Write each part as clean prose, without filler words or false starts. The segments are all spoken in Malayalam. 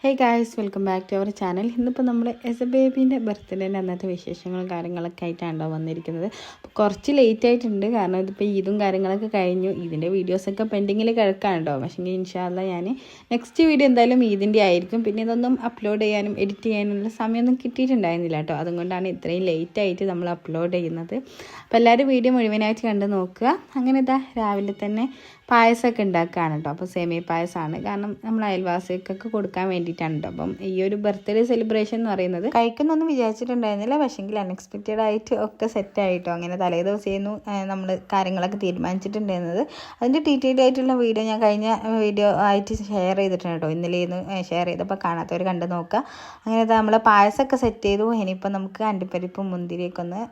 Hey guys, welcome back to our channel. ഇന്നിപ്പോൾ നമ്മൾ എസ് എ ബേബീൻ്റെ ബർത്ത്ഡേൻ്റെ അന്നത്തെ വിശേഷങ്ങളും കാര്യങ്ങളൊക്കെ ആയിട്ടാണ് വന്നിരിക്കുന്നത്. അപ്പോൾ കുറച്ച് ലേറ്റ് ആയിട്ടുണ്ട്, കാരണം ഇതിപ്പോൾ ഈദും കാര്യങ്ങളൊക്കെ കഴിഞ്ഞു. ഇതിൻ്റെ വീഡിയോസൊക്കെ പെൻഡിങ്ങിൽ കിടക്കാണ് കേട്ടോ. പക്ഷേ ഇൻഷാ അല്ലാ ഞാൻ നെക്സ്റ്റ് വീഡിയോ എന്തായാലും ഈദിൻ്റെ ആയിരിക്കും. പിന്നെ ഇതൊന്നും അപ്ലോഡ് ചെയ്യാനും എഡിറ്റ് ചെയ്യാനുള്ള സമയമൊന്നും കിട്ടിയിട്ടുണ്ടായിരുന്നില്ല കേട്ടോ. അതുകൊണ്ടാണ് ഇത്രയും ലേറ്റായിട്ട് നമ്മൾ അപ്ലോഡ് ചെയ്യുന്നത്. അപ്പോൾ എല്ലാവരും വീഡിയോ മുഴുവനായിട്ട് കണ്ട് നോക്കുക. അങ്ങനെ ഇതാ രാവിലെ തന്നെ പായസമൊക്കെ ഉണ്ടാക്കുകയാണ് കേട്ടോ. അപ്പോൾ സേമിയ പായസമാണ്, കാരണം നമ്മൾ അയൽവാസികൾക്കൊക്കെ കൊടുക്കാൻ വേണ്ടിയിട്ടാണ് കേട്ടോ. അപ്പം ഈ ഒരു ബർത്ത്ഡേ സെലിബ്രേഷൻ എന്ന് പറയുന്നത് കഴിക്കുന്നൊന്നും വിചാരിച്ചിട്ടുണ്ടായിരുന്നില്ല, പക്ഷേങ്കിൽ അൺഎക്സ്പെക്റ്റഡ് ആയിട്ട് ഒക്കെ സെറ്റായിട്ടോ. അങ്ങനെ തലേ ദിവസമായിരുന്നു നമ്മൾ കാര്യങ്ങളൊക്കെ തീരുമാനിച്ചിട്ടുണ്ടായിരുന്നത്. അതിൻ്റെ ഡീറ്റെയിൽ ആയിട്ടുള്ള വീഡിയോ ഞാൻ കഴിഞ്ഞ വീഡിയോ ആയിട്ട് ഷെയർ ചെയ്തിട്ടുണ്ട് കേട്ടോ. ഇന്നലെയായിരുന്നു ഷെയർ ചെയ്തപ്പോൾ കാണാത്തവർ കണ്ട് നോക്കുക. അങ്ങനെ നമ്മൾ പായസമൊക്കെ സെറ്റ് ചെയ്തു. ഇനിയിപ്പോൾ നമുക്ക് അണ്ടിപ്പരിപ്പും മുന്തിരിയൊക്കെ ഒന്ന്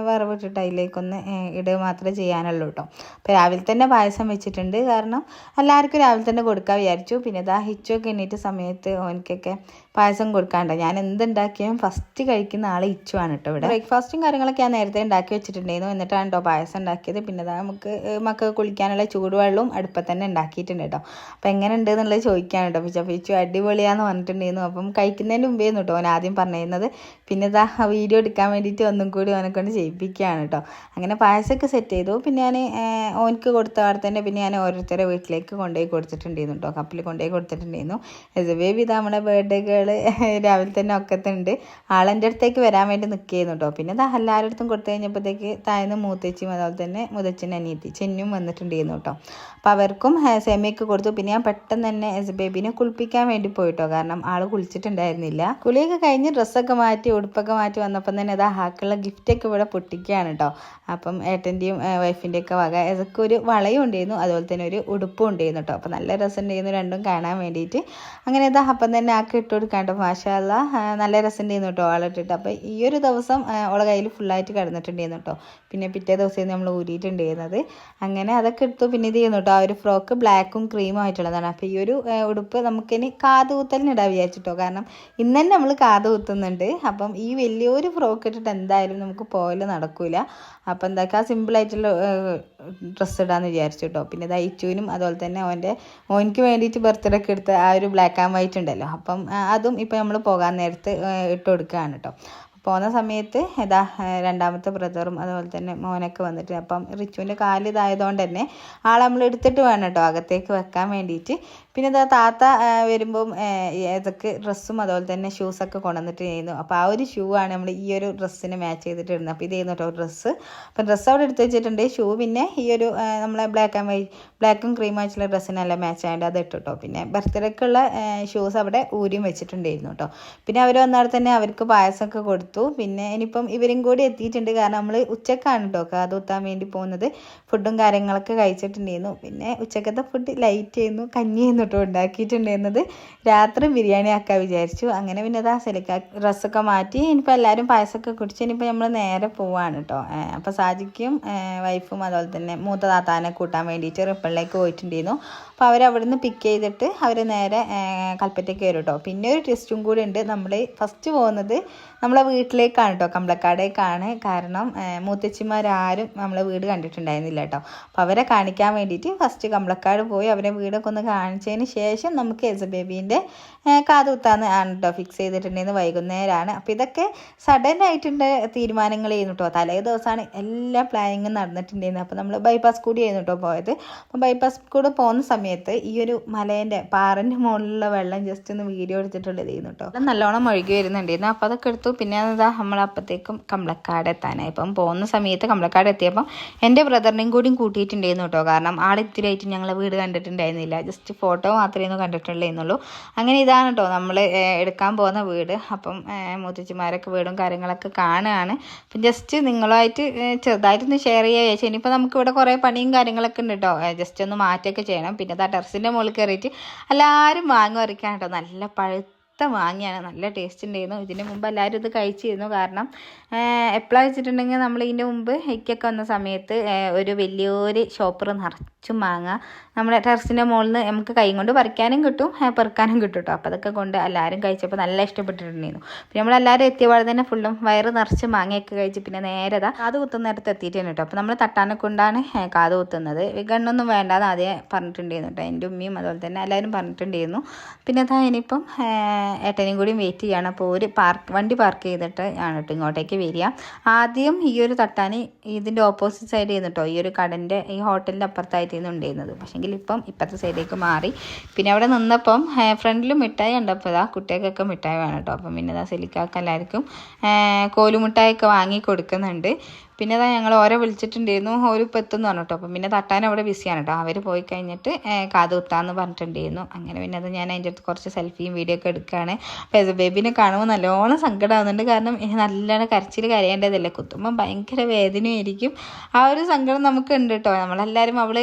വറവിട്ടിട്ട് അതിലേക്കൊന്ന് ഇടുക മാത്രമേ ചെയ്യാനുള്ളൂ കേട്ടോ. അപ്പോൾ രാവിലെ തന്നെ പായസം വെച്ചിട്ടുണ്ട്, കാരണം എല്ലാവർക്കും രാവിലെ തന്നെ കൊടുക്കാൻ വിചാരിച്ചു. പിന്നെ ഇതാ ഹിച്ചൊക്കെ എണ്ണീറ്റ സമയത്ത് ഓനിക്കൊക്കെ പായസം കൊടുക്കാണ്ട് ഞാൻ എന്തുണ്ടാക്കിയാലും ഫസ്റ്റ് കഴിക്കുന്ന ആൾ ഇച്ചു ആണ് കേട്ടോ. ഇവിടെ ബ്രേക്ക്ഫാസ്റ്റും കാര്യങ്ങളൊക്കെ ഞാൻ നേരത്തെ ഉണ്ടാക്കി വെച്ചിട്ടുണ്ടായിരുന്നു, എന്നിട്ടാണ് കേട്ടോ പായസം ഉണ്ടാക്കിയത്. പിന്നെ ഇതാ നമുക്ക് മക്കൾക്ക് കുളിക്കാനുള്ള ചൂടുവെള്ളവും അടുപ്പത്ത് തന്നെ ഉണ്ടാക്കിയിട്ടുണ്ട് കേട്ടോ. അപ്പോൾ എങ്ങനെ ഉണ്ട് എന്നുള്ളത് ചോദിക്കാൻ കേട്ടോ. പിച്ചു അടിപൊളിയാന്ന് പറഞ്ഞിട്ടുണ്ടായിരുന്നു. അപ്പം കഴിക്കുന്നതിന് മുമ്പേന്ന് കേട്ടോ ഓൻ ആദ്യം പറഞ്ഞിരുന്നത്. പിന്നെ ഇതാ വീഡിയോ എടുക്കാൻ വേണ്ടിയിട്ട് ഒന്നും കൂടി ഓനെ കൊണ്ട് ചെയ്യിപ്പിക്കുകയാണ് കേട്ടോ. അങ്ങനെ പായസമൊക്കെ സെറ്റ് ചെയ്തു. പിന്നെ ഞാൻ ഓനിക്ക് കൊടുത്ത അവിടെ തന്നെ പിന്നെ ഞാൻ ഓരോരുത്തരുടെ വീട്ടിലേക്ക് കൊണ്ടുപോയി കൊടുത്തിട്ടുണ്ടായിരുന്നു കേട്ടോ. കപ്പിൽ കൊണ്ടുപോയി കൊടുത്തിട്ടുണ്ടായിരുന്നു. എസ് എ ബേബി ഇതാ നമ്മുടെ ബർത്ത്ഡേ ഗേൾ രാവിലെ തന്നെ ഒക്കത്തുണ്ട്. ആളെൻ്റെ അടുത്തേക്ക് വരാൻ വേണ്ടി നിൽക്കുകയായിരുന്നു കേട്ടോ. പിന്നെ ഇതാ എല്ലാവരുടെ അടുത്തും കൊടുത്തു കഴിഞ്ഞപ്പോഴത്തേക്ക് താഴ്ന്ന് മൂത്തേച്ചിയും അതുപോലെ തന്നെ മുതച്ചൻ അനിയത്തി ചെന്നും വന്നിട്ടുണ്ടായിരുന്നു കേട്ടോ. അപ്പോൾ അവർക്കും സെമിയൊക്കെ കൊടുത്തു. പിന്നെ ഞാൻ പെട്ടെന്ന് തന്നെ എസ് എ ബേബിനെ കുളിപ്പിക്കാൻ വേണ്ടി പോയിട്ടോ, കാരണം ആൾ കുളിച്ചിട്ടുണ്ടായിരുന്നില്ല. കുളിയൊക്കെ കഴിഞ്ഞ് ഡ്രസ്സൊക്കെ മാറ്റി ഉടുപ്പൊക്കെ മാറ്റി വന്നപ്പം തന്നെ ഇതാ ഹാക്കുള്ള ഗിഫ്റ്റൊക്കെ ഇവിടെ പൊട്ടിക്കുകയാണ് കേട്ടോ. അപ്പം ഏട്ടൻ്റെയും വൈഫിൻ്റെയൊക്കെ വക ഇതൊക്കെ ഒരു വളയും ഉണ്ടായിരുന്നു, അതുപോലെ തന്നെ ഒരു ഉടുപ്പും ഉണ്ടായിരുന്നു കേട്ടോ. അപ്പോൾ നല്ല രസമുണ്ടായിരുന്നു രണ്ടും കാണാൻ വേണ്ടിയിട്ട്. അങ്ങനെ ഇതാ അപ്പം തന്നെ ആക്കി ഇട്ട് കൊടുക്കാണ്ടോ. മാഷാ അല്ലാ നല്ല രസമുണ്ടായിരുന്നു കേട്ടോ ആളിട്ടിട്ട്. അപ്പോൾ ഈ ഒരു ദിവസം ഓളെ കയ്യിൽ ഫുള്ളായിട്ട് കിടന്നിട്ടുണ്ടായിരുന്നു കേട്ടോ. പിന്നെ പിറ്റേ ദിവസം നമ്മൾ ഊരിയിട്ടുണ്ടായിരുന്നത്. അങ്ങനെ അതൊക്കെ എടുത്തു. പിന്നെ ഇത് ചെയ്യുന്നു കേട്ടോ. ആ ഒരു ഫ്രോക്ക് ബ്ലാക്കും ക്രീമും ആയിട്ടുള്ളതാണ്. അപ്പോൾ ഈ ഒരു ഉടുപ്പ് നമുക്കിനി കാത് കുത്തലിനിടാൻ വിചാരിച്ചിട്ടോ, കാരണം ഇന്ന് തന്നെ നമ്മൾ കാത് കുത്തുന്നുണ്ട്. അപ്പം ഈ വലിയൊരു ഫ്രോക്ക് ഇട്ടിട്ട് എന്തായാലും നമുക്ക് പോകൽ നടക്കില്ല. അപ്പോൾ എന്താക്കുക സിമ്പിളായിട്ടുള്ള ഡ്രസ്സ് ഇടാമെന്ന് വിചാരിച്ചു കേട്ടോ. പിന്നെ ഇത് ഇച്ചുവിനും അതുപോലെ തന്നെ ഓനിക്ക് വേണ്ടിയിട്ട് ബർത്ത്ഡേ ഒക്കെ എടുത്ത ആ ഒരു ബ്ലാക്ക് ആൻഡ് വൈറ്റ് ഉണ്ടല്ലോ, അപ്പം അതും ഇപ്പോൾ നമ്മൾ പോകാൻ നേരത്ത് ഇട്ട് കൊടുക്കുകയാണ് കേട്ടോ. പോകുന്ന സമയത്ത് ഇതാ രണ്ടാമത്തെ ബ്രദറും അതുപോലെ തന്നെ മോനൊക്കെ വന്നിട്ട്, അപ്പം റിച്ചുവിൻ്റെ കാല് ഇതായതുകൊണ്ട് തന്നെ ആളെ നമ്മൾ എടുത്തിട്ട് വേണം കേട്ടോ അകത്തേക്ക് വെക്കാൻ വേണ്ടിയിട്ട്. പിന്നെ ഇതാ താത്ത വരുമ്പം ഏതൊക്കെ ഡ്രസ്സും അതുപോലെ തന്നെ ഷൂസൊക്കെ കൊണ്ടുവന്നിട്ട് ചെയ്യുന്നു. അപ്പോൾ ആ ഒരു ഷൂ ആണ് നമ്മൾ ഈ ഒരു ഡ്രസ്സിന് മാച്ച് ചെയ്തിട്ട് ഇടുന്നത്. അപ്പോൾ ഇത് ചെയ്യുന്നു കേട്ടോ ഡ്രസ്സ്. അപ്പം ഡ്രസ്സ് അവിടെ എടുത്ത് വെച്ചിട്ടുണ്ട്. ഷൂ പിന്നെ ഈ ഒരു നമ്മളെ ബ്ലാക്കും ക്രീം ആയിട്ടുള്ള ഡ്രസ്സിനെല്ലാം മാച്ച് ആയതുകൊണ്ട് അത് ഇട്ടു കേട്ടോ. പിന്നെ ബർത്ത്ഡേക്കുള്ള ഷൂസ് അവിടെ ഊരിയും വെച്ചിട്ടുണ്ടായിരുന്നു കേട്ടോ. പിന്നെ അവർ വന്നാൽ തന്നെ അവർക്ക് പായസമൊക്കെ കൊടുത്തു. പിന്നെ ഇനിയിപ്പം ഇവരും കൂടി എത്തിയിട്ടുണ്ട്, കാരണം നമ്മൾ ഉച്ചക്കാണ് കേട്ടോ കാത് കുത്താൻ വേണ്ടി പോകുന്നത്. ഫുഡും കാര്യങ്ങളൊക്കെ കഴിച്ചിട്ടുണ്ടായിരുന്നു. പിന്നെ ഉച്ചക്കത്തെ ഫുഡ് ലൈറ്റ് ചെയ്യുന്നു, കഞ്ഞിയായിരുന്നു കേട്ടോ ഉണ്ടാക്കിയിട്ടുണ്ടായിരുന്നത്. രാത്രി ബിരിയാണി ആക്കാൻ വിചാരിച്ചു. അങ്ങനെ പിന്നെ അതാ ഡ്രസ്സൊക്കെ മാറ്റി ഇനിയിപ്പോൾ എല്ലാവരും പായസമൊക്കെ കുടിച്ച് ഇനിയിപ്പോൾ നമ്മൾ നേരെ പോവാണ് കേട്ടോ. അപ്പോൾ സാജിക്കും വൈഫും അതുപോലെ തന്നെ മൂത്ത താത്താനെ കൂട്ടാൻ വേണ്ടിയിട്ട് റിപ്പിളിലേക്ക് പോയിട്ടുണ്ടായിരുന്നു. അപ്പോൾ അവരവിടുന്ന് പിക്ക് ചെയ്തിട്ട് അവർ നേരെ കൽപ്പറ്റയ്ക്ക് വരും കേട്ടോ. പിന്നെ ഒരു ട്വിസ്റ്റും കൂടി ഉണ്ട്. നമ്മൾ ഫസ്റ്റ് പോകുന്നത് നമ്മളെ വീട്ടിലേക്കാണ് കേട്ടോ, കമ്പളക്കാടേക്കാണ്. കാരണം മൂത്തച്ചിമാരാരും നമ്മളെ വീട് കണ്ടിട്ടുണ്ടായിരുന്നില്ല കേട്ടോ. അപ്പോൾ അവരെ കാണിക്കാൻ വേണ്ടിയിട്ട് ഫസ്റ്റ് കമ്പളക്കാട് പോയി അവരെ വീടൊക്കെ ഒന്ന് കാണിച്ചതിന് ശേഷം നമുക്ക് എസ് എ ബേബീൻ്റെ കാത് കുത്താന്ന് ആണ് കേട്ടോ ഫിക്സ് ചെയ്തിട്ടുണ്ടായിരുന്നു. വൈകുന്നേരമാണ്. അപ്പോൾ ഇതൊക്കെ സഡൻ ആയിട്ടുണ്ട് തീരുമാനങ്ങൾ ചെയ്യുന്നു കേട്ടോ. തലേ ദിവസമാണ് എല്ലാ പ്ലാനിങ്ങും നടന്നിട്ടുണ്ടായിരുന്നത്. അപ്പോൾ നമ്മൾ ബൈപ്പാസ് കൂടി ആയിരുന്നു കേട്ടോ പോയത്. അപ്പോൾ ബൈപ്പാസ് കൂടെ പോകുന്ന സമയത്ത് ഈ ഒരു മലേൻ്റെ പാറൻ്റെ മുകളിലുള്ള വെള്ളം ജസ്റ്റ് ഒന്ന് വീഡിയോ എടുത്തിട്ടുള്ളത് ചെയ്യുന്നു കേട്ടോ. നല്ലോണം ഒഴുകി വരുന്നുണ്ടായിരുന്നു. അപ്പോൾ അതൊക്കെ എടുത്തു. പിന്നെ അതാ നമ്മളപ്പോഴത്തേക്കും കമ്പളക്കാട് എത്താനായി. ഇപ്പം പോകുന്ന സമയത്ത് കമ്പളക്കാട് എത്തിയപ്പം എൻ്റെ ബ്രദറിനെയും കൂടിയും കൂട്ടിയിട്ടുണ്ടായിരുന്നു കേട്ടോ. കാരണം ആളിത്തിരിയായിട്ട് ഞങ്ങളെ വീട് കണ്ടിട്ടുണ്ടായിരുന്നില്ല, ജസ്റ്റ് ഫോട്ടോ മാത്രമേ കണ്ടിട്ടുള്ളൂ. അങ്ങനെ ഇതാണ് കേട്ടോ നമ്മൾ എടുക്കാൻ പോകുന്ന വീട്. അപ്പം മുത്തച്ഛിമാരൊക്കെ വീടും കാര്യങ്ങളൊക്കെ കാണുകയാണ്. അപ്പം ജസ്റ്റ് നിങ്ങളുമായിട്ട് ചെറുതായിട്ടൊന്ന് ഷെയർ ചെയ്യുക ചോദിച്ചാൽ ഇനിയിപ്പോൾ നമുക്കിവിടെ കുറേ പണിയും കാര്യങ്ങളൊക്കെ ഉണ്ട് കേട്ടോ. ജസ്റ്റ് ഒന്ന് മാറ്റമൊക്കെ ചെയ്യണം. പിന്നെ ആ ടെറസിൻ്റെ മുകളിൽ കയറിയിട്ട് എല്ലാവരും മാങ്ങ പറിക്കാൻ കേട്ടോ. നല്ല മാങ്ങയാണ്, നല്ല ടേസ്റ്റ് ഉണ്ടായിരുന്നു. ഇതിന് മുമ്പ് എല്ലാവരും ഇത് കഴിച്ചിരുന്നു. കാരണം എപ്പോഴാണ് വെച്ചിട്ടുണ്ടെങ്കിൽ നമ്മൾ ഇതിൻ്റെ മുമ്പ് ഹൈക്കൊക്കെ വന്ന സമയത്ത് ഒരു വലിയൊരു ഷോപ്പർ നിറച്ചും മാങ്ങ നമ്മുടെ ടെറസിൻ്റെ മുകളിൽ നിന്ന് നമുക്ക് കൈ കൊണ്ട് പറിക്കാനും കിട്ടും പെറുക്കാനും കിട്ടും കേട്ടോ. അപ്പോൾ അതൊക്കെ കൊണ്ട് എല്ലാവരും കഴിച്ചപ്പോൾ നല്ല ഇഷ്ടപ്പെട്ടിട്ടുണ്ടായിരുന്നു. പിന്നെ നമ്മളെല്ലാവരും എത്തിയപാടെ തന്നെ ഫുള്ളും വയറ് നിറച്ച് മാങ്ങയൊക്കെ കഴിച്ച് പിന്നെ നേരെ കാത് കുത്തുന്നിടത്ത് എത്തിയിട്ടുണ്ട് കേട്ടോ. അപ്പോൾ നമ്മൾ തട്ടാനെ കൊണ്ടാണ് കാത് കുത്തുന്നത്. ഗണ്ണൊന്നും വേണ്ടാന്ന് ആദ്യം പറഞ്ഞിട്ടുണ്ടായിരുന്നു കേട്ടോ. എൻ്റെ ഉമ്മയും അതുപോലെ തന്നെ എല്ലാവരും പറഞ്ഞിട്ടുണ്ടായിരുന്നു. പിന്നെ അതാ ഇനിയിപ്പം ഏട്ടനെയും കൂടി വെയിറ്റ് ചെയ്യണം. അപ്പോൾ ഒരു വണ്ടി പാർക്ക് ചെയ്തിട്ട് ആണ് കേട്ടോ ഇങ്ങോട്ടേക്ക് വരിക. ആദ്യം ഈ ഒരു തട്ടാനി ഇതിൻ്റെ ഓപ്പോസിറ്റ് സൈഡ് ചെയ്യുന്നുട്ടോ ഈ ഒരു കടൻ്റെ ഈ ഹോട്ടലിൻ്റെ അപ്പുറത്തായിട്ടായിരുന്നു ഉണ്ടായിരുന്നത്. പക്ഷേങ്കിൽ ഇപ്പം ഇപ്പുറത്തെ സൈഡിലേക്ക് മാറി. പിന്നെ അവിടെ നിന്നപ്പം ഫ്രണ്ടിൽ മിഠായി കണ്ടപ്പോൾ കുട്ടികൾക്കൊക്കെ മിഠായി വേണം കേട്ടോ. അപ്പം പിന്നെ സെലിക്കാക്ക് എല്ലാവർക്കും കോലുമിഠായിയൊക്കെ വാങ്ങി കൊടുക്കുന്നുണ്ട്. പിന്നെ ഞങ്ങൾ ഓരോ വിളിച്ചിട്ടുണ്ടായിരുന്നു, ഓരോ ഇപ്പം എത്തുമെന്ന് പറഞ്ഞു കേട്ടോ. അപ്പം പിന്നെ തട്ടാൻ അവിടെ ബിസിയാണ് കേട്ടോ. അവർ പോയി കഴിഞ്ഞിട്ട് കാത് കുത്താന്ന് പറഞ്ഞിട്ടുണ്ടായിരുന്നു. അങ്ങനെ പിന്നെ ഞാൻ അതിൻ്റെ അടുത്ത് കുറച്ച് സെൽഫിയും വീഡിയോ ഒക്കെ എടുക്കുകയാണ്. അപ്പോൾ ബേബിനെ കാണുമ്പോൾ നല്ലോണം സങ്കടമാകുന്നുണ്ട്. കാരണം നല്ലോണം കരച്ചിൽ കരയേണ്ടതല്ലേ, കുത്തുമ്പം ഭയങ്കര വേദനയായിരിക്കും. ആ ഒരു സങ്കടം നമുക്ക് ഉണ്ട് കേട്ടോ. നമ്മളെല്ലാവരും അവൾ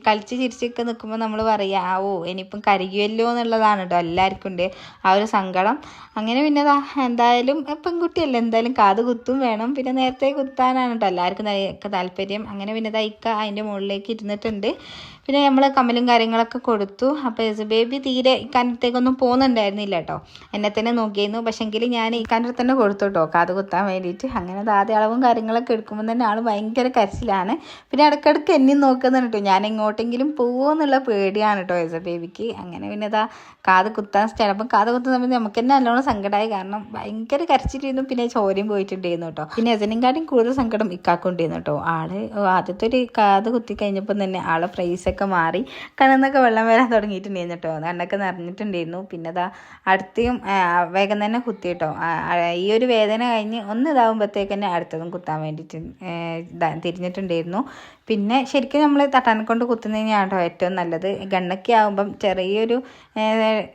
കളിച്ച് ചിരിച്ചൊക്കെ നിൽക്കുമ്പോൾ നമ്മൾ പറയുക ഓ ഇനിയിപ്പം കരയുമല്ലോ എന്നുള്ളതാണ് കേട്ടോ എല്ലാവർക്കും ഉണ്ട് ആ ഒരു സങ്കടം. അങ്ങനെ പിന്നെ എന്തായാലും പെൺകുട്ടിയല്ലേ, എന്തായാലും കാത് കുത്തും വേണം. പിന്നെ നേരത്തെ കുത്താനാണ് കേട്ടോ എല്ലാവർക്കും താല്പര്യം. അങ്ങനെ പിന്നെ ഇക്ക അതിൻ്റെ മുകളിലേക്ക് ഇരുന്നിട്ടുണ്ട്. പിന്നെ നമ്മൾ കമ്മലും കാര്യങ്ങളൊക്കെ കൊടുത്തു. അപ്പോൾ ബേബി തീരെ ഇക്കാൻ്റെ അടുത്തേക്കൊന്നും പോകുന്നുണ്ടായിരുന്നില്ല കേട്ടോ, എന്നെ തന്നെ നോക്കിയിരുന്നു. പക്ഷേങ്കിൽ ഞാൻ ഇക്കാൻ്റെ അടുത്ത് തന്നെ കൊടുത്തു കേട്ടോ കാത് കുത്താൻ വേണ്ടിയിട്ട്. അങ്ങനെ ആദ്യ അളവും കാര്യങ്ങളൊക്കെ എടുക്കുമ്പോൾ തന്നെ ആൾ ഭയങ്കര കരച്ചിലാണ്. പിന്നെ ഇടയ്ക്കിടയ്ക്ക് എന്നെയും നോക്കുന്നുണ്ട് കേട്ടോ, ഞാൻ എങ്ങോട്ടെങ്കിലും പോകുമോ എന്നുള്ള പേടിയാണ് കേട്ടോ ബേബിക്ക്. അങ്ങനെ പിന്നെ കാത് കുത്താൻ ചിലപ്പം കാത് കുത്തുന്ന സമയത്ത് നമുക്ക് തന്നെ നല്ലോണം സങ്കടമായി. കാരണം ഭയങ്കര കരച്ചിട്ടിരുന്നു. പിന്നെ ചോരയും പോയിട്ടുണ്ടായിരുന്നു കേട്ടോ. പിന്നെ എസനെക്കാട്ടും കൂടുതൽ സങ്കടം ഇക്കാക്കുണ്ടായിരുന്നു കേട്ടോ. ആള് ആദ്യത്തെ ഒരു കാത് കുത്തി കഴിഞ്ഞപ്പോൾ തന്നെ ആളെ പ്രൈസൊക്കെ മാറി, കണ്ണിന്നൊക്കെ വെള്ളം വരാൻ തുടങ്ങിയിട്ടുണ്ടായിരുന്നു കേട്ടോ. കണ്ണൊക്കെ നിറഞ്ഞിട്ടുണ്ടായിരുന്നു. പിന്നെ അടുത്തേയും വേഗം തന്നെ കുത്തി കേട്ടോ. ഈ ഒരു വേദന കഴിഞ്ഞ് ഒന്ന് ഇതാകുമ്പോഴത്തേക്ക് തന്നെ അടുത്തതും കുത്താൻ വേണ്ടിയിട്ട് തിരിഞ്ഞിട്ടുണ്ടായിരുന്നു. പിന്നെ ശരിക്കും നമ്മൾ തട്ടാനെ കൊണ്ട് കുത്തുന്നതിനാണ് കേട്ടോ ഏറ്റവും നല്ലത്. ഗണ്ണൊക്കെ ആകുമ്പം ചെറിയൊരു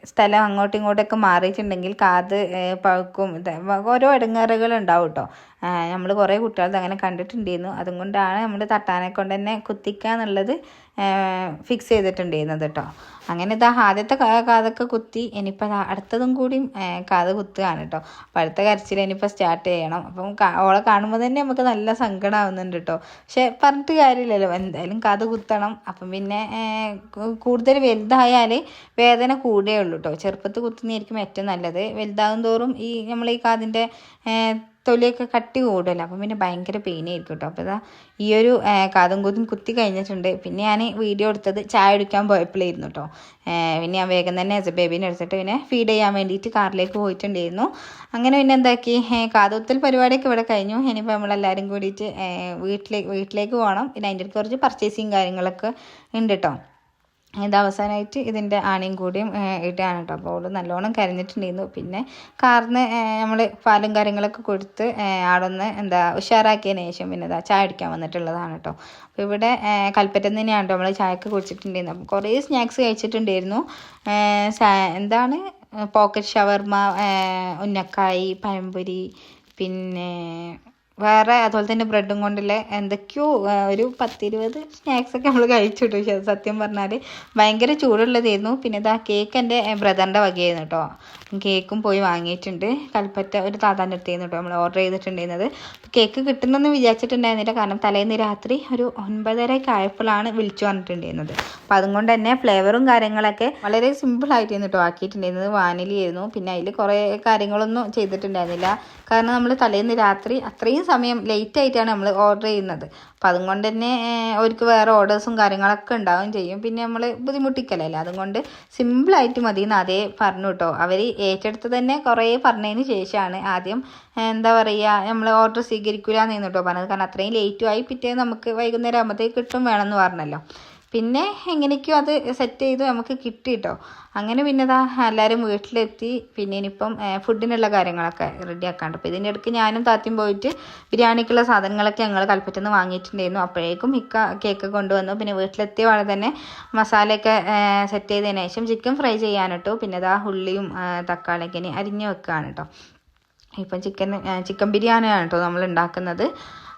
സ്ഥലം അങ്ങോട്ടും ഇങ്ങോട്ടൊക്കെ മാറിയിട്ടുണ്ടെങ്കിൽ കാത് പഴുക്കും, ഓരോ ഇടങ്ങേറുകൾ ഉണ്ടാവും കേട്ടോ. നമ്മൾ കുറേ കുട്ടികളത് അങ്ങനെ കണ്ടിട്ടുണ്ടായിരുന്നു. അതുകൊണ്ടാണ് നമ്മൾ തട്ടാനെ കൊണ്ട് തന്നെ കുത്തിക്കുക എന്നുള്ളത് ഫിക്സ് ചെയ്തിട്ടുണ്ടായിരുന്നത് കേട്ടോ. അങ്ങനെ ആദ്യത്തെ കാതൊക്കെ കുത്തി. ഇനിയിപ്പോൾ അടുത്തതും കൂടി കാത് കുത്തുകയാണ് കേട്ടോ. അപ്പോൾ അടുത്ത കരച്ചിൽ ഇനിയിപ്പോൾ സ്റ്റാർട്ട് ചെയ്യണം. അപ്പം ഓളെ കാണുമ്പോൾ തന്നെ നമുക്ക് നല്ല സങ്കടമാവുന്നുണ്ട് കേട്ടോ. പക്ഷെ പറഞ്ഞിട്ട് കാര്യമില്ലല്ലോ, എന്തായാലും കാത് കുത്തണം. അപ്പം പിന്നെ കൂടുതൽ വലുതായാൽ വേദന കൂടേ ഉള്ളൂ കേട്ടോ. ചെറുപ്പത്തിൽ കുത്തുന്നതായിരിക്കും ഏറ്റവും നല്ലത്. വലുതാകും തോറും നമ്മൾ ഈ കാതിൻ്റെ തൊലിയൊക്കെ കട്ടി കൂടുതലല്ലോ, അപ്പം പിന്നെ ഭയങ്കര പെയിനായിരിക്കും കേട്ടോ. അപ്പോൾ ഈ ഒരു കാതും കൂതും കുത്തി കഴിഞ്ഞിട്ടുണ്ട്. പിന്നെ ഞാൻ വീഡിയോ എടുത്തത് ചായ കുടിക്കാൻ പോയപ്പോഴായിരുന്നു കേട്ടോ. പിന്നെ ഞാൻ വേഗം തന്നെ ബേബീനെ എടുത്തിട്ട് പിന്നെ ഫീഡ് ചെയ്യാൻ വേണ്ടിയിട്ട് കാറിലേക്ക് പോയിട്ടുണ്ടായിരുന്നു. അങ്ങനെ പിന്നെ എന്താക്കി കാതുകുത്തൽ പരിപാടിയൊക്കെ ഇവിടെ കഴിഞ്ഞു. ഇനിയിപ്പോൾ നമ്മളെല്ലാവരും കൂടിയിട്ട് വീട്ടിലേക്ക് പോകണം. പിന്നെ അതിൻ്റെ അടുത്ത് കുറച്ച് പർച്ചേസിങ് കാര്യങ്ങളൊക്കെ ഉണ്ട് കേട്ടോ. ഇത് അവസാനമായിട്ട് ഇതിൻ്റെ ആണിയും കൂടിയും ഇടുകയാണ് കേട്ടോ. അപ്പോൾ അവൾ നല്ലോണം കരഞ്ഞിട്ടുണ്ടായിരുന്നു. പിന്നെ കാറിന് നമ്മൾ പാലും കാര്യങ്ങളൊക്കെ കൊടുത്ത് ആടൊന്ന് ഉഷാറാക്കിയതിന് ശേഷം പിന്നെ ചായ അടിക്കാൻ വന്നിട്ടുള്ളതാണ് കേട്ടോ. അപ്പോൾ ഇവിടെ കൽപ്പറ്റയിൽ തന്നെയാണ് കേട്ടോ നമ്മൾ ചായക്ക് കുടിച്ചിട്ടുണ്ടായിരുന്നു. അപ്പോൾ കുറേ സ്നാക്സ് കഴിച്ചിട്ടുണ്ടായിരുന്നു. പോക്കറ്റ് ഷവർമ, ഉന്നക്കായി, പഴംപൊരി, പിന്നെ വേറെ അതുപോലെ തന്നെ ബ്രെഡും കൊണ്ടുള്ള എന്തൊക്കെയോ ഒരു 10-20 സ്നാക്സൊക്കെ നമ്മൾ കഴിച്ചു കിട്ടും. സത്യം പറഞ്ഞാൽ ഭയങ്കര ചൂടുള്ളതായിരുന്നു. പിന്നെ കേക്ക് എൻ്റെ ബ്രദറിൻ്റെ വകയായിരുന്നു കേട്ടോ. കേക്കും പോയി വാങ്ങിയിട്ടുണ്ട്. കൽപ്പറ്റ ഒരു താത്താൻ്റെ അടുത്തായിരുന്നു കേട്ടോ നമ്മൾ ഓർഡർ ചെയ്തിട്ടുണ്ടായിരുന്നത്. കേക്ക് കിട്ടുന്നെന്ന് വിചാരിച്ചിട്ടുണ്ടായിരുന്നില്ല. കാരണം തലേന്ന് രാത്രി ഒരു 9:30 ആയപ്പോഴാണ് വിളിച്ചു പറഞ്ഞിട്ടുണ്ടായിരുന്നത്. അപ്പോൾ അതുകൊണ്ട് തന്നെ ഫ്ലേവറും കാര്യങ്ങളൊക്കെ വളരെ സിമ്പിളായിട്ടായിരുന്നു കേട്ടോ ആക്കിയിട്ടുണ്ടായിരുന്നത്. വാനിലയായിരുന്നു. പിന്നെ അതിൽ കുറേ കാര്യങ്ങളൊന്നും ചെയ്തിട്ടുണ്ടായിരുന്നില്ല. കാരണം നമ്മൾ തലേന്ന് രാത്രി അത്രയും സമയം ലേറ്റ് ആയിട്ടാണ് നമ്മൾ ഓർഡർ ചെയ്യുന്നത്. അപ്പം അതുകൊണ്ട് തന്നെ അവർക്ക് വേറെ ഓർഡേഴ്സും കാര്യങ്ങളൊക്കെ ഉണ്ടാവുകയും ചെയ്യും. പിന്നെ നമ്മൾ ബുദ്ധിമുട്ടിക്കലല്ലേ, അതുകൊണ്ട് സിമ്പിളായിട്ട് മതി എന്ന് അതേ പറഞ്ഞു കേട്ടോ. അവർ ഏറ്റെടുത്ത് തന്നെ കുറേ പറഞ്ഞതിന് ശേഷമാണ് ആദ്യം നമ്മൾ ഓർഡർ സ്വീകരിക്കില്ല എന്ന് കേട്ടോ പറഞ്ഞത്. കാരണം അത്രയും ലേറ്റുമായി പിറ്റേന്ന് നമുക്ക് വൈകുന്നേരം ആകുമ്പോഴത്തേക്ക് കിട്ടും വേണമെന്ന് പറഞ്ഞല്ലോ. പിന്നെ എങ്ങനെയൊക്കെയോ അത് സെറ്റ് ചെയ്തു നമുക്ക് കിട്ടി കേട്ടോ. അങ്ങനെ പിന്നെ എല്ലാവരും വീട്ടിലെത്തി. പിന്നെ ഇനിയിപ്പം ഫുഡിനുള്ള കാര്യങ്ങളൊക്കെ റെഡിയാക്കാണ്ട്. അപ്പോൾ ഇതിൻ്റെ ഇടയ്ക്ക് ഞാനും താത്തിയും പോയിട്ട് ബിരിയാണിക്കുള്ള സാധനങ്ങളൊക്കെ ഞങ്ങൾ കൽപ്പറ്റയിൽ നിന്ന് വാങ്ങിയിട്ടുണ്ടായിരുന്നു. അപ്പോഴേക്കും കേക്ക് കൊണ്ടുവന്നു. പിന്നെ വീട്ടിലെത്തിയ വളരെ തന്നെ മസാലയൊക്കെ സെറ്റ് ചെയ്തതിന് ശേഷം ചിക്കൻ ഫ്രൈ ചെയ്യാനിട്ടു. പിന്നെ ഉള്ളിയും തക്കാളിയൊക്കെ അരിഞ്ഞ് വെക്കുകയാണ് കേട്ടോ. ഇപ്പം ചിക്കൻ ബിരിയാണിയാണ് കേട്ടോ നമ്മൾ ഉണ്ടാക്കുന്നത്.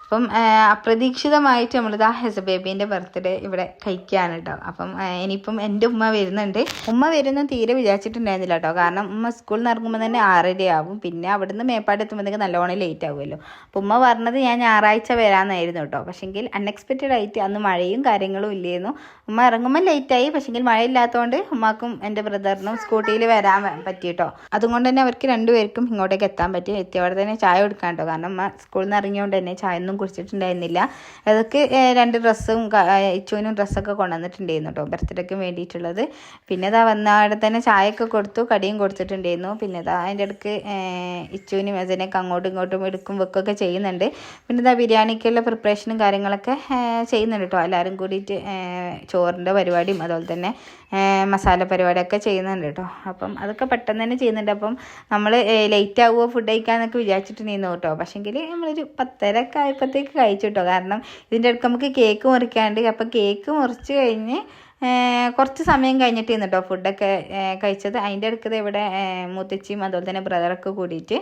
അപ്പം അപ്രതീക്ഷിതമായിട്ട് നമ്മളിതാ ബേബീൻ്റെ ബർത്ത്ഡേ ഇവിടെ കഴിക്കുകയാണ് കേട്ടോ. അപ്പം ഇനിയിപ്പം എൻ്റെ ഉമ്മ വരുന്നുണ്ട്. ഉമ്മ വരുന്ന തീരെ വിചാരിച്ചിട്ടുണ്ടായിരുന്നില്ല കേട്ടോ. കാരണം ഉമ്മ സ്കൂളിൽ നിന്ന് ഇറങ്ങുമ്പോൾ തന്നെ 6:30 ആവും. പിന്നെ അവിടുന്ന് മേപ്പാട് എത്തുമ്പോഴത്തേക്ക് നല്ലോണം ലേറ്റ് ആവുമല്ലോ. അപ്പോൾ ഉമ്മ പറഞ്ഞത് ഞാൻ ഞായറാഴ്ച വരാമെന്നായിരുന്നു കേട്ടോ. പക്ഷേങ്കിൽ അൺഎക്സ്പെക്റ്റഡ് ആയിട്ട് അന്ന് മഴയും കാര്യങ്ങളും ഇല്ലായിരുന്നു. ഉമ്മ ഇറങ്ങുമ്പോൾ ലേറ്റായി. പക്ഷേങ്കിൽ മഴയില്ലാത്തതുകൊണ്ട് ഉമ്മാക്കും എൻ്റെ ബ്രദറിനും സ്കൂട്ടിയിൽ വരാൻ പറ്റി കേട്ടോ. അതുകൊണ്ട് തന്നെ അവർക്ക് രണ്ടുപേർക്കും ഇങ്ങോട്ടേക്ക് എത്താൻ പറ്റി. എത്തിയവിടെ തന്നെ ചായ കൊടുക്കാൻ കേട്ടോ. കാരണം ഉമ്മ സ്കൂളിൽ നിന്ന് ഇറങ്ങിയോണ്ട് തന്നെ ചായ ഒന്നും കുടിച്ചിട്ടുണ്ടായിരുന്നില്ല. അതൊക്കെ 2 ഡ്രസ്സും ഇച്ചുവിനും ഡ്രസ്സൊക്കെ കൊണ്ടുവന്നിട്ടുണ്ടായിരുന്നു കേട്ടോ ബർത്ത്ഡേക്ക് വേണ്ടിയിട്ടുള്ളത്. പിന്നെ ഇതാ വന്ന അവിടെ തന്നെ ചായയൊക്കെ കൊടുത്തു, കടിയും കൊടുത്തിട്ടുണ്ടായിരുന്നു. പിന്നെ ഇതാ അതിൻ്റെ ഇടയ്ക്ക് ഇച്ചുവിനും അതിനൊക്കെ അങ്ങോട്ടും ഇങ്ങോട്ടും എടുക്കും വെക്കുകയൊക്കെ ചെയ്യുന്നുണ്ട്. പിന്നെ ഇതാ ബിരിയാണിക്കുള്ള പ്രിപ്പറേഷനും കാര്യങ്ങളൊക്കെ ചെയ്യുന്നുണ്ട് കേട്ടോ. എല്ലാവരും കൂടിയിട്ട് ചോറിൻ്റെ പരിപാടിയും അതുപോലെ തന്നെ മസാല പരിപാടിയൊക്കെ ചെയ്യുന്നുണ്ട് കേട്ടോ. അപ്പം അതൊക്കെ പെട്ടെന്ന് തന്നെ ചെയ്യുന്നുണ്ട്. അപ്പം നമ്മൾ ലേറ്റ് ആവുമോ ഫുഡ് കഴിക്കാമെന്നൊക്കെ വിചാരിച്ചിട്ടുണ്ടായിരുന്നു കേട്ടോ. പക്ഷേങ്കിൽ നമ്മളൊരു 10:30 ഒക്കെ ആയപ്പോഴത്തേക്ക് കഴിച്ചു കേട്ടോ. കാരണം ഇതിൻ്റെ ഇടയ്ക്ക് നമുക്ക് കേക്ക് മുറിക്കാണ്ട്. അപ്പം കേക്ക് മുറിച്ച് കഴിഞ്ഞ് കുറച്ച് സമയം കഴിഞ്ഞിട്ടായിരുന്നു കേട്ടോ ഫുഡൊക്കെ കഴിച്ചത്. അതിൻ്റെ ഇടയ്ക്ക് ഇവിടെ മുത്തച്ചിയും അതുപോലെ തന്നെ ബ്രദറൊക്കെ കൂടിയിട്ട്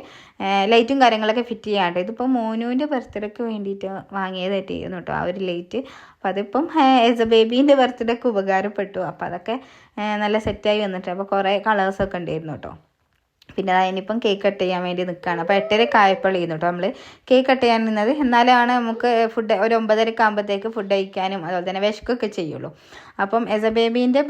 ലൈറ്റും കാര്യങ്ങളൊക്കെ ഫിറ്റ് ചെയ്യാണ്ട്. ഇതിപ്പോൾ മോനുവിൻ്റെ ബർത്ത്ഡേക്ക് വേണ്ടിയിട്ട് വാങ്ങിയതായിട്ടായിരുന്നു കേട്ടോ ആ ഒരു ലൈറ്റ്. അപ്പോൾ അതിപ്പം ആസ് എ ബേബീൻ്റെ ബർത്ത്ഡേക്ക് ഉപകാരപ്പെട്ടു. അപ്പോൾ അതൊക്കെ നല്ല സെറ്റായി വന്നിട്ട് അപ്പോൾ കുറേ കളേഴ്സൊക്കെ ഉണ്ടായിരുന്നു കേട്ടോ. പിന്നെ അതിനിപ്പം കേക്ക് കട്ട് ചെയ്യാൻ വേണ്ടി നിൽക്കുകയാണ്. അപ്പോൾ 8:30 ആയപ്പോൾ ചെയ്യുന്നു കേട്ടോ നമ്മൾ കേക്ക് കട്ട് ചെയ്യാൻ നിന്നത്. എന്നാലാണ് നമുക്ക് ഫുഡ് ഒരു 9:30 ആകുമ്പോഴത്തേക്ക് ഫുഡ് കഴിക്കാനും അതുപോലെ തന്നെ വിശക്കൊക്കെ ചെയ്യുള്ളൂ. അപ്പം എസ് എ ബേബീൻ്റെ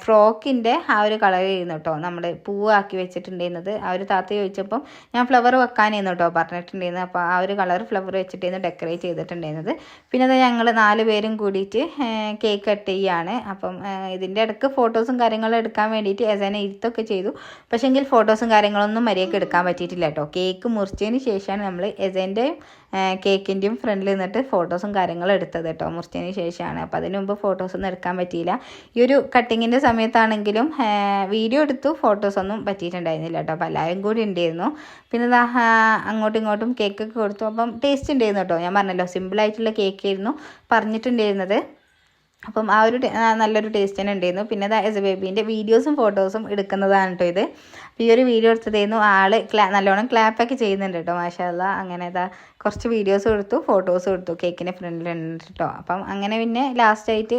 ഫ്രോക്കിൻ്റെ ആ ഒരു കളർ ചെയ്യുന്നു കേട്ടോ നമ്മൾ പൂവാക്കി വെച്ചിട്ടുണ്ടായിരുന്നത്. ആ ഒരു താത്ത ചോദിച്ചപ്പം ഞാൻ ഫ്ലവർ വെക്കാനായിരുന്നു കേട്ടോ പറഞ്ഞിട്ടുണ്ടായിരുന്നത്. അപ്പോൾ ആ ഒരു കളർ ഫ്ലവർ വെച്ചിട്ടായിരുന്നു ഡെക്കറേറ്റ് ചെയ്തിട്ടുണ്ടായിരുന്നത്. പിന്നെ അത് ഞങ്ങൾ 4 പേരും കൂടിയിട്ട് കേക്ക് കട്ട് ചെയ്യുകയാണ്. അപ്പം ഇതിൻ്റെ ഇടയ്ക്ക് ഫോട്ടോസും കാര്യങ്ങളും എടുക്കാൻ വേണ്ടിയിട്ട് എസനെ ഇരുത്തൊക്കെ ചെയ്തു. പക്ഷേങ്കിൽ ഫോട്ടോസും കാര്യങ്ങളൊന്നും മര്യാദയ്ക്ക് എടുക്കാൻ പറ്റിയിട്ടില്ല കേട്ടോ. കേക്ക് മുറിച്ചതിന് ശേഷമാണ് നമ്മൾ എസൻ്റെയും കേക്കിൻ്റെയും ഫ്രണ്ടിൽ നിന്നിട്ട് ഫോട്ടോസും കാര്യങ്ങളും എടുത്തത് കേട്ടോ. മുറിച്ചതിന് ശേഷമാണ്. അപ്പോൾ അതിന് മുമ്പ് ഫോട്ടോസൊന്നും എടുക്കാൻ പറ്റിയില്ല. ഈ ഒരു കട്ടിങ്ങിൻ്റെ സമയത്താണെങ്കിലും വീഡിയോ എടുത്തു, ഫോട്ടോസൊന്നും പറ്റിയിട്ടുണ്ടായിരുന്നില്ല കേട്ടോ. അപ്പോൾ എല്ലാവരും കൂടി ഉണ്ടായിരുന്നു. പിന്നെ അങ്ങോട്ടും ഇങ്ങോട്ടും കേക്കൊക്കെ കൊടുത്തു. അപ്പം ടേസ്റ്റ് ഉണ്ടായിരുന്നു കേട്ടോ. ഞാൻ പറഞ്ഞല്ലോ സിമ്പിളായിട്ടുള്ള കേക്കായിരുന്നു പറഞ്ഞിട്ടുണ്ടായിരുന്നത്. അപ്പം ആ ഒരു നല്ലൊരു ടേസ്റ്റ് തന്നെ ഉണ്ടായിരുന്നു. പിന്നെ എസ് എ ബേബീൻ്റെ വീഡിയോസും ഫോട്ടോസും എടുക്കുന്നതാണ് കേട്ടോ ഇത്. അപ്പോൾ ഈ ഒരു വീഡിയോ എടുത്തതായിരുന്നു ആൾ നല്ലോണം ക്ലാപ്പൊക്കെ ചെയ്യുന്നുണ്ട് കേട്ടോ മാഷാഅല്ലാ. അങ്ങനെ കുറച്ച് വീഡിയോസ് എടുത്തു, ഫോട്ടോസും എടുത്തു കേക്കിൻ്റെ ഫ്രണ്ടിലുണ്ട് കേട്ടോ. അപ്പം അങ്ങനെ പിന്നെ ലാസ്റ്റായിട്ട്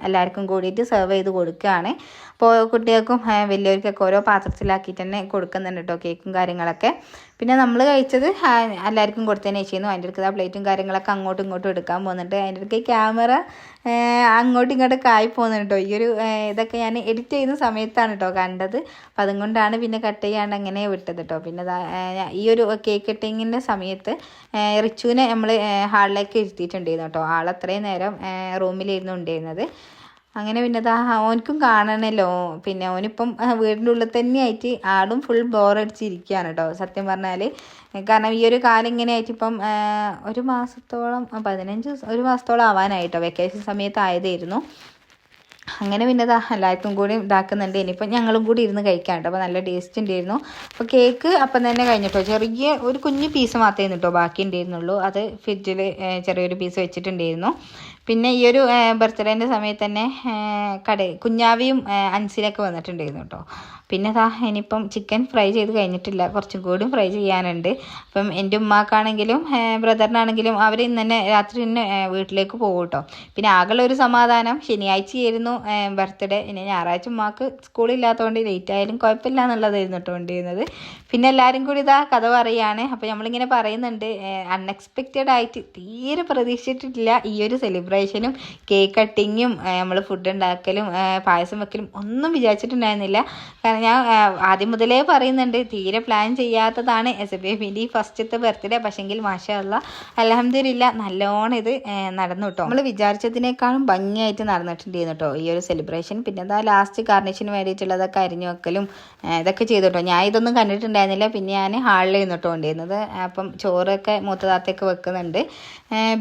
എല്ലാവർക്കും കൂടിയിട്ട് സെർവ് ചെയ്ത് കൊടുക്കുകയാണ്. അപ്പോൾ കുട്ടികൾക്കും വലിയവർക്കൊക്കെ ഓരോ പാത്രത്തിലാക്കിയിട്ട് തന്നെ കൊടുക്കുന്നുണ്ട് കേട്ടോ കേക്കും കാര്യങ്ങളൊക്കെ. പിന്നെ നമ്മൾ കഴിച്ചത് എല്ലാവർക്കും കൊടുത്തതിന് ശേഷം അതിൻ്റെ അടുത്ത് പ്ലേറ്റും കാര്യങ്ങളൊക്കെ അങ്ങോട്ടും ഇങ്ങോട്ടും എടുക്കാൻ പോകുന്നുണ്ട്. അതിൻ്റെ അടുത്ത് ക്യാമറ അങ്ങോട്ടും ഇങ്ങോട്ടൊക്കെ ആയി പോകുന്നുണ്ട് കേട്ടോ. ഈ ഒരു ഇതൊക്കെ ഞാൻ എഡിറ്റ് ചെയ്യുന്ന സമയത്താണ് കേട്ടോ കണ്ടത്. അപ്പം അതുകൊണ്ടാണ് പിന്നെ കട്ട് ചെയ്യാണ്ട് അങ്ങനെ വിട്ടത് കേട്ടോ. പിന്നെ ഈ ഒരു കേക്ക് കട്ടിങ്ങിൻ്റെ സമയത്ത് റിച്ചുവിനെ നമ്മൾ ഹാളിലേക്ക് ഇരുത്തിയിട്ടുണ്ടായിരുന്നു കേട്ടോ. ആളത്രയും നേരം റൂമിലിരുന്നു ഉണ്ടായിരുന്നത്. അങ്ങനെ പിന്നെ ഓനിക്കും കാണണമല്ലോ. പിന്നെ ഓനിപ്പം വീടിൻ്റെ ഉള്ളിൽ തന്നെയായിട്ട് ആളും ഫുൾ ബോറടിച്ചിരിക്കുകയാണ് കേട്ടോ സത്യം പറഞ്ഞാൽ. കാരണം ഈ ഒരു കാലം ഇങ്ങനെ ആയിട്ട് ഇപ്പം ഒരു മാസത്തോളം ആവാനായിട്ടോ. വെക്കേഷൻ സമയത്ത് ആയതായിരുന്നു. അങ്ങനെ പിന്നെ എല്ലാവർക്കും കൂടി ഇതാക്കുന്നുണ്ട്. ഇനിയിപ്പോൾ ഞങ്ങളും കൂടി ഇരുന്ന് കഴിക്കാൻ കേട്ടോ. അപ്പോൾ നല്ല ടേസ്റ്റ് ഉണ്ടായിരുന്നു. അപ്പോൾ കേക്ക് അപ്പം തന്നെ കഴിഞ്ഞിട്ടോ. ചെറിയ ഒരു കുഞ്ഞു പീസ് മാത്രമേ കേട്ടോ ബാക്കി ഉണ്ടായിരുന്നുള്ളൂ. അത് ഫ്രിഡ്ജിൽ ചെറിയൊരു പീസ് വെച്ചിട്ടുണ്ടായിരുന്നു. പിന്നെ ഈ ഒരു ബർത്ത്ഡേൻ്റെ സമയത്ത് തന്നെ കുഞ്ഞാവിയും അൻസിലൊക്കെ വന്നിട്ടുണ്ടായിരുന്നു കേട്ടോ. പിന്നെ ഇനിയിപ്പം ചിക്കൻ ഫ്രൈ ചെയ്ത് കഴിഞ്ഞിട്ടില്ല, കുറച്ചും കൂടി ഫ്രൈ ചെയ്യാനുണ്ട്. അപ്പം എൻ്റെ ഉമ്മാക്കാണെങ്കിലും ബ്രദറിനാണെങ്കിലും അവർ ഇന്ന് തന്നെ രാത്രി തന്നെ വീട്ടിലേക്ക് പോകും കേട്ടോ. പിന്നെ ആകെയുള്ള ഒരു സമാധാനം ശനിയാഴ്ചയായിരുന്നു ബർത്ത്ഡേ. പിന്നെ ഞായറാഴ്ച ഉമ്മാക്ക് സ്കൂളില്ലാത്തതുകൊണ്ട് ലേറ്റ് ആയാലും കുഴപ്പമില്ല എന്നുള്ളതായിരുന്നു കേട്ടോ കൊണ്ടുവരുന്നത്. പിന്നെ എല്ലാവരും കൂടി കഥ പറയുകയാണ്. അപ്പോൾ നമ്മളിങ്ങനെ പറയുന്നുണ്ട് അൺഎക്സ്പെക്റ്റഡ് ആയിട്ട് തീരെ പ്രതീക്ഷിച്ചിട്ടില്ല ഈ ഒരു സെലിബ്രേഷനും കേക്ക് കട്ടിങ്ങും നമ്മൾ ഫുഡ് ഉണ്ടാക്കലും പായസം വെക്കലും ഒന്നും വിചാരിച്ചിട്ടുണ്ടായിരുന്നില്ല. കാരണം ഞാൻ ആദ്യം മുതലേ പറയുന്നുണ്ട് തീരെ പ്ലാൻ ചെയ്യാത്തതാണ് എസ് എ ബേബിൻ്റെ ഈ ഫസ്റ്റത്തെ ബർത്ത്ഡേ. പക്ഷെങ്കിൽ മാഷാഅല്ലാ അൽഹംദുലില്ലാ നല്ലോണം ഇത് നടന്നു കേട്ടോ. നമ്മൾ വിചാരിച്ചതിനേക്കാളും ഭംഗിയായിട്ട് നടന്നിട്ടുണ്ടായിരുന്നു കേട്ടോ ഈ ഒരു സെലിബ്രേഷൻ. പിന്നെ ലാസ്റ്റ് ഗാർണിഷിന് വേണ്ടിയിട്ടുള്ളതൊക്കെ അരിഞ്ഞു വെക്കലും ഇതൊക്കെ ചെയ്തു കേട്ടോ. ഞാൻ ഇതൊന്നും കണ്ടിട്ടുണ്ടായിരുന്നില്ല. പിന്നെ ഞാൻ ഹാളിൽ നിന്നിട്ടോ കൊണ്ടിരുന്നത്. അപ്പം ചോറൊക്കെ മൂത്തതാത്തൊക്കെ വെക്കുന്നുണ്ട്.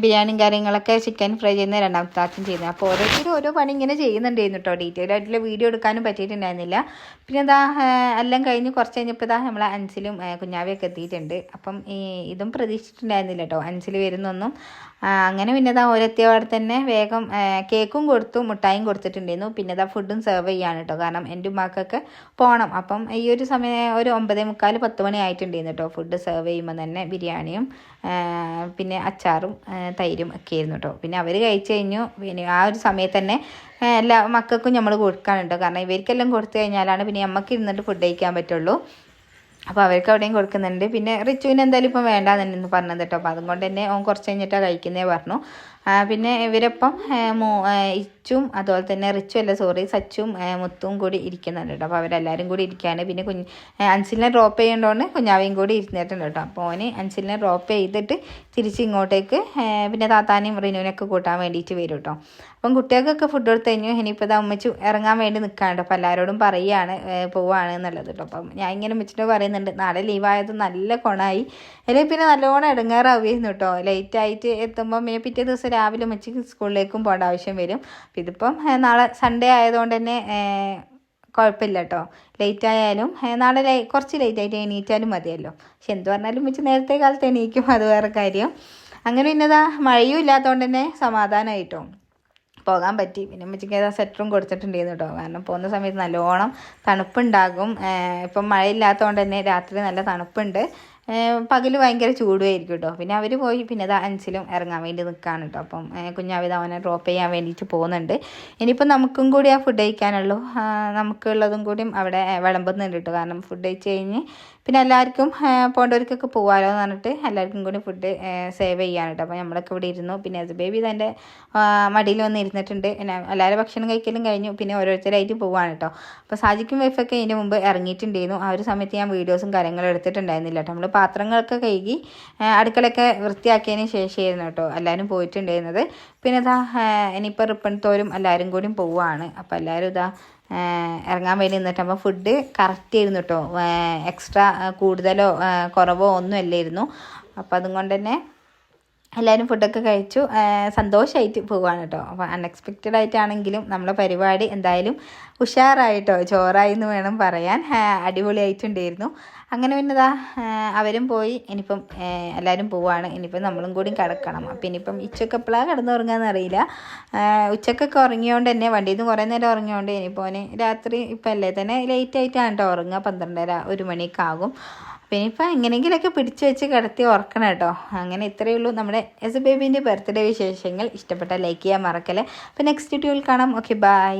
ബിരിയാണിയും കാര്യങ്ങളൊക്കെ ചിക്കൻ ഫ്രൈ ചെയ്യുന്ന രണ്ടാമത്തെ താത്തയും ചെയ്യുന്നത്. അപ്പോൾ ഓരോരുത്തരും ഓരോ പണി ഇങ്ങനെ ചെയ്യുന്നുണ്ടായിരുന്നു കേട്ടോ. ഡീറ്റെയിൽ ആയിട്ടുള്ള വീഡിയോ എടുക്കാനും പറ്റിയിട്ടുണ്ടായിരുന്നില്ല. പിന്നെ എല്ലാം കഴിഞ്ഞ് കുറച്ച് കഴിഞ്ഞപ്പോൾ നമ്മൾ അൻസിലും കുഞ്ഞാവിയൊക്കെ എത്തിയിട്ടുണ്ട്. അപ്പം ഇതും പ്രതീക്ഷിച്ചിട്ടുണ്ടായിരുന്നില്ല കേട്ടോ അൻസിൽ വരുന്നൊന്നും. അങ്ങനെ പിന്നെ ഓരെത്തിയവിടെ തന്നെ വേഗം കേക്കും കൊടുത്തു, മുട്ടായും കൊടുത്തിട്ടുണ്ടായിരുന്നു. പിന്നെ ഫുഡും സെർവ് ചെയ്യാണ് കേട്ടോ. കാരണം എൻ്റെ ഉമ്മാക്കൊക്കെ പോകണം. അപ്പം ഈ ഒരു സമയം ഒരു 9:45 10 മണി ആയിട്ടുണ്ടായിരുന്നു കേട്ടോ. ഫുഡ് സെർവ് ചെയ്യുമ്പോൾ തന്നെ ബിരിയാണിയും പിന്നെ അച്ചാറും തൈരും ഒക്കെ ആയിരുന്നു കേട്ടോ. പിന്നെ അവർ കഴിച്ച് കഴിഞ്ഞു. പിന്നെ ആ ഒരു സമയത്ത് തന്നെ എല്ലാ മക്കൾക്കും നമ്മൾ കൊടുക്കാനുണ്ടോ. കാരണം ഇവർക്കെല്ലാം കൊടുത്തു കഴിഞ്ഞാലാണ് പിന്നെ നമുക്ക് ഇരുന്നിട്ട് ഫുഡ് കഴിക്കാൻ പറ്റുള്ളൂ. അപ്പോൾ അവർക്ക് അവിടെയും കൊടുക്കുന്നുണ്ട്. പിന്നെ റിച്ചുവിന് എന്തായാലും ഇപ്പം വേണ്ടാന്ന് പറഞ്ഞത് കേട്ടോ. അപ്പോൾ അതുകൊണ്ട് തന്നെ ഓൻ കുറച്ച് കഴിഞ്ഞിട്ടാണ് കഴിക്കുന്നേ പറഞ്ഞു. പിന്നെ ഇവരൊപ്പം ഇച്ചും അതുപോലെ തന്നെ സച്ചും മുത്തും കൂടി ഇരിക്കുന്നുണ്ട് കേട്ടോ. അപ്പോൾ അവരെല്ലാവരും കൂടി ഇരിക്കുകയാണ്. പിന്നെ അൻസിലിനെ ഡ്രോപ്പ് ചെയ്യേണ്ടതുകൊണ്ട് കുഞ്ഞാവയും കൂടി ഇരുന്നിട്ടുണ്ട് കേട്ടോ. അപ്പോൾ ഓന് അൻസിലിനെ ഡ്രോപ്പ് ചെയ്തിട്ട് തിരിച്ച് ഇങ്ങോട്ടേക്ക് പിന്നെ താത്താനെയും റിനുവിനൊക്കെ കൂട്ടാൻ വേണ്ടിയിട്ട് വരും കേട്ടോ. അപ്പം കുട്ടികൾക്കൊക്കെ ഫുഡ് കൊടുത്ത് കഴിഞ്ഞു. ഇനിയിപ്പോൾ ഇത് അമ്മച്ചു ഇറങ്ങാൻ വേണ്ടി നിൽക്കാണ്ട്. അപ്പോൾ എല്ലാവരോടും പറയുകയാണ് പോവാണ് എന്നുള്ളത് കേട്ടോ. അപ്പം ഞാൻ ഇങ്ങനെ വെച്ചിട്ട് പറയുന്നുണ്ട്, നാളെ ലീവായത് നല്ല കൊണായി, അല്ലെങ്കിൽ പിന്നെ നല്ലോണം ഇടങ്ങാറാവുമായിരുന്നു കേട്ടോ. ലേറ്റായിട്ട് എത്തുമ്പം പിന്നെ പിറ്റേ ദിവസം രാവിലെ ഉമ്മച്ചിക്ക് സ്കൂളിലേക്കും പോകേണ്ട ആവശ്യം വരും. അപ്പം ഇതിപ്പം നാളെ സൺഡേ ആയതുകൊണ്ട് തന്നെ കുഴപ്പമില്ല കേട്ടോ. ലേറ്റ് ആയാലും നാളെ കുറച്ച് ലേറ്റായിട്ട് എണീറ്റാലും മതിയല്ലോ. പക്ഷെ എന്ത് പറഞ്ഞാലും ഉമ്മച്ചി നേരത്തെ കാലത്ത് എണീക്കും, അത് വേറെ കാര്യം. അങ്ങനെ പിന്നെതാ മഴയും ഇല്ലാത്തതുകൊണ്ട് തന്നെ സമാധാനമായിട്ടോ പോകാൻ പറ്റി. പിന്നെ ഉമ്മച്ചിക്ക് ഏതാ സ്വെറ്ററും കൊടുത്തിട്ടുണ്ടായിരുന്നു കേട്ടോ. കാരണം പോകുന്ന സമയത്ത് നല്ലോണം തണുപ്പുണ്ടാകും. ഇപ്പം മഴയില്ലാത്തതുകൊണ്ട് തന്നെ രാത്രി നല്ല തണുപ്പുണ്ട്, പകൽ ഭയങ്കര ചൂടുമായിരിക്കും കേട്ടോ. പിന്നെ അവർ പോയി. പിന്നെ അത് അൻസിലും ഇറങ്ങാൻ വേണ്ടി നിൽക്കുകയാണ് കേട്ടോ. അപ്പം കുഞ്ഞാവിത അവനെ ഡ്രോപ്പ് ചെയ്യാൻ വേണ്ടിയിട്ട് പോകുന്നുണ്ട്. ഇനിയിപ്പോൾ നമുക്കും കൂടി ആ ഫുഡ് കഴിക്കാനുള്ളൂ, നമുക്കുള്ളതും കൂടിയും അവിടെ വിളമ്പുന്നുണ്ട് കേട്ടോ. കാരണം ഫുഡ് കഴിച്ച് കഴിഞ്ഞ് പിന്നെ എല്ലാവർക്കും പോകേണ്ടവർക്കൊക്കെ പോകാമല്ലോ എന്ന് പറഞ്ഞിട്ട് എല്ലാവർക്കും കൂടി ഫുഡ് സേവ് ചെയ്യാൻ കേട്ടോ. അപ്പോൾ നമ്മളൊക്കെ ഇവിടെ ഇരുന്നു. പിന്നെ ബേബി തൻ്റെ മടിയിൽ വന്ന് ഇരുന്നിട്ടുണ്ട്. പിന്നെ എല്ലാവരും ഭക്ഷണം കഴിക്കലും കഴിഞ്ഞു. പിന്നെ ഓരോരുത്തരായിട്ട് പോവാണ് കേട്ടോ. അപ്പോൾ സാജിക്കും വൈഫൊക്കെ ഇതിന് മുമ്പ് ഇറങ്ങിയിട്ടുണ്ടായിരുന്നു. ആ ഒരു സമയത്ത് ഞാൻ വീഡിയോസും കാര്യങ്ങളും എടുത്തിട്ടുണ്ടായിരുന്നില്ല കേട്ടോ. നമ്മൾ പാത്രങ്ങളൊക്കെ കഴുകി അടുക്കളയൊക്കെ വൃത്തിയാക്കിയതിന് ശേഷമായിരുന്നു കേട്ടോ എല്ലാവരും പോയിട്ടുണ്ടായിരുന്നത്. പിന്നെ ഇതാ ഇനിയിപ്പോൾ റിപ്പൺ തോരും എല്ലാവരും കൂടിയും പോവുകയാണ്. അപ്പോൾ എല്ലാവരും ഇതാ ഇറങ്ങാൻ വേണ്ടി നിന്നിട്ട് അപ്പോൾ ഫുഡ് കറക്റ്റ് ആയിരുന്നു കേട്ടോ. എക്സ്ട്രാ കൂടുതലോ കുറവോ ഒന്നും അല്ലായിരുന്നു. അപ്പോൾ അതുകൊണ്ട് തന്നെ എല്ലാവരും ഫുഡൊക്കെ കഴിച്ചു സന്തോഷമായിട്ട് പോവുകയാണ് കേട്ടോ. അപ്പോൾ അൺഎക്സ്പെക്റ്റഡ് ആയിട്ടാണെങ്കിലും നമ്മളെ പരിപാടി എന്തായാലും ഉഷാറായിട്ടോ, ചോറായി എന്ന് വേണം പറയാൻ. അടിപൊളിയായിട്ടുണ്ടായിരുന്നു. അങ്ങനെ പിന്നെതാ അവരും പോയി. ഇനിയിപ്പം എല്ലാവരും പോവുകയാണ്. ഇനിയിപ്പം നമ്മളും കൂടി കിടക്കണം. അപ്പം ഇനിയിപ്പം ഉച്ചക്ക് എപ്പോഴാണ് കിടന്നുറങ്ങാന്ന് അറിയില്ല. ഉച്ചക്കൊക്കെ ഉറങ്ങിയോണ്ട് തന്നെ വണ്ടിയിൽ നിന്ന് കുറേ നേരം ഉറങ്ങിയോണ്ട് ഇനിയിപ്പോൾ രാത്രി ഇപ്പം അല്ലേ തന്നെ ലേറ്റായിട്ടാണ് കേട്ടോ ഉറങ്ങുക. 12:30 1 മണിയൊക്കെ ആകും. പിന്നെ ഇപ്പം എങ്ങനെയെങ്കിലുമൊക്കെ പിടിച്ചു വെച്ച് കിടത്തി ഉറക്കണം കേട്ടോ. അങ്ങനെ ഇത്രയേ ഉള്ളൂ നമ്മുടെ എസ് ബേബീൻ്റെ ബർത്ത്ഡേ വിശേഷങ്ങൾ. ഇഷ്ടപ്പെട്ടാൽ ലൈക്ക് ചെയ്യാൻ മറക്കല്ലേ. അപ്പോൾ നെക്സ്റ്റ് വീഡിയോയിൽ കാണാം. Okay, by.